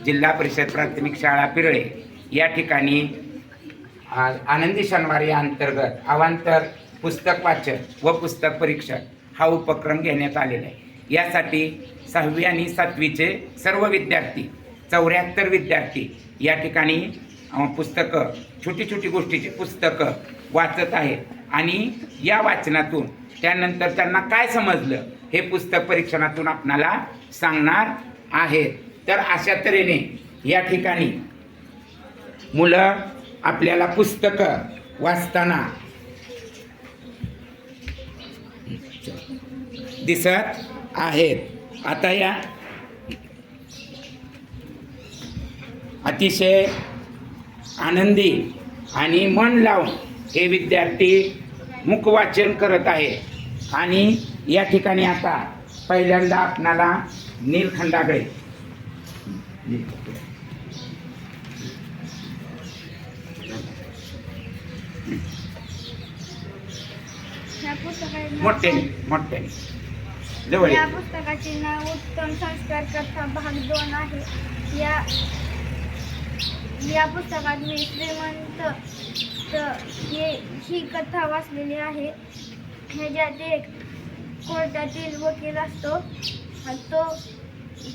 जिल्हा परिषद प्राथमिक शाळा पिरळे या ठिकाणी आनंदी शनिवार या अंतर्गत अवांतर पुस्तक वाचन व पुस्तक परीक्षण हा उपक्रम घेण्यात आलेला आहे। यासाठी 6वी आणि 7वीचे सर्व विद्यार्थी 74 विद्यार्थी या ठिकाणी पुस्तकं छोटी छोटी गोष्टीची पुस्तकं वाचत आहेत आणि या वाचनातून त्यानंतर त्यांना काय समजलं हे पुस्तक परीक्षणातून आपणाला सांगणार आहेत। तर अशा तऱ्हेने या ठिकाणी मुलं आपल्याला पुस्तकं वाचताना दिसत आहेत। आता या अतिशय आनंदी आणि मन लावून हे विद्यार्थी मुखवाचन करत आहेत आणि या ठिकाणी आता पहिल्यांदा आपणाला नीलखंडाकडे मोठे जवळ या पुस्तकाचे नाव उत्तम संस्कार कथा भाग 2 आहे। या पुस्तकात मी श्रीमंत ही कथा वाचलेली आहे। ह्याच्यात एक कोर्टातील वकील असतो,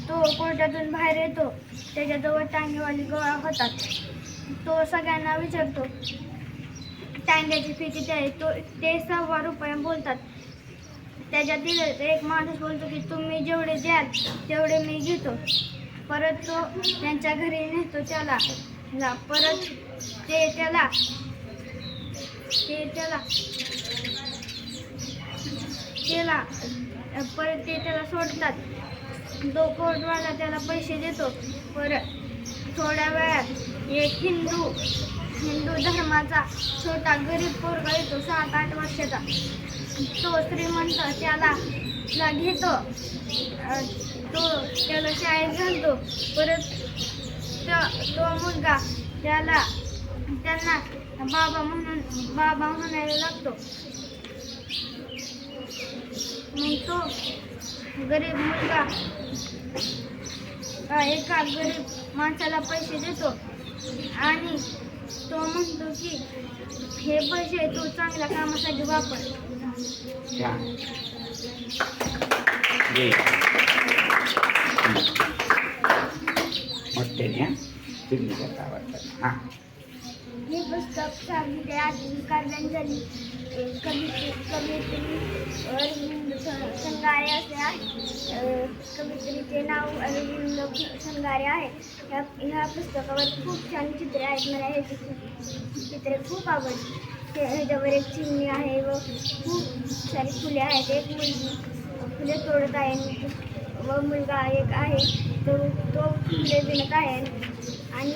तो कोर्टातून बाहेर येतो, त्याच्याजवळ टांगेवाली गोळा होतात। तो सगळ्यांना विचारतो टांग्याची फी किती आहे, ते 1.25 रुपये बोलतात। त्याच्यातील एक माणूस बोलतो की तुम्ही जेवढे द्याल तेवढे मी घेतो। परत तो त्यांच्या घरी नेतो त्याला परत ते त्याला सोडतात। तो कोर्टवाला त्याला पैसे देतो। परत थोड्या वेळात एक हिंदू धर्माचा छोटा गरीब पोरगा येतो 7-8 वर्षाचा। तो श्रीमंत त्याला घेतो, तो त्याला शाळेत घालतो। परत तो मुलगा त्यांना बाबा म्हणायला लागतो। मग तो गरीब मुलगा एका गरीब माणसाला पैसे देतो आणि तो म्हणतो की हे पैसे तू चांगल्या कामासाठी वापर। हे पुस्तक साहित्य आत्मकाव्यांजली कवियत्री अरविंद संगारे असे आहे। कवियत्रीचे नाव अरविंद संगारे आहे। ह्या पुस्तकावर खूप छान चित्रे आहेत। मला हे चित्रे खूप आवडली। ह्याच्यावर एक चिमणी आहे व खूप सारी फुले आहेत। एक मुलगी फुले तोडत आहे व मुलगा एक आहे तो फुले विणत आहे आणि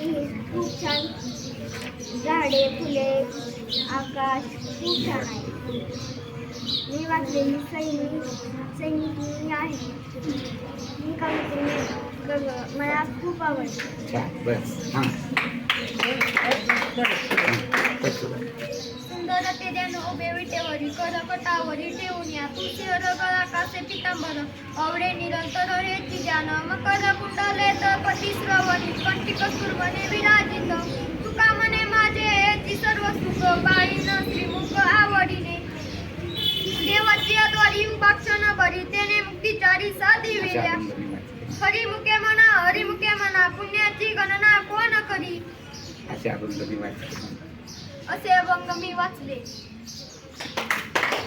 खूप छान झाडे फुले आकाश खूप छान आहे। मी वाचलेली सैनिक आहे। ही कविता मला खूप आवडते। सुंदर तेजाने उभे विटेवरी करकटावरी ठेवून या तुळशी रगळा कासे पितांबर आवडे निरंतर रेची जान मकर कुंडले तपती श्रवणी कंठी कस्तुरबने विराजित तुका मने माझे याची सर्व सुख बाळीन श्रीमुख आवडीने देवाची अद्वारी उपाक्षण बरी तेने मुक्तीचारी साधी वेल्या हरिमुखे म्हणा पुण्याची गणना कोण करी असे अभंग मी वाचले।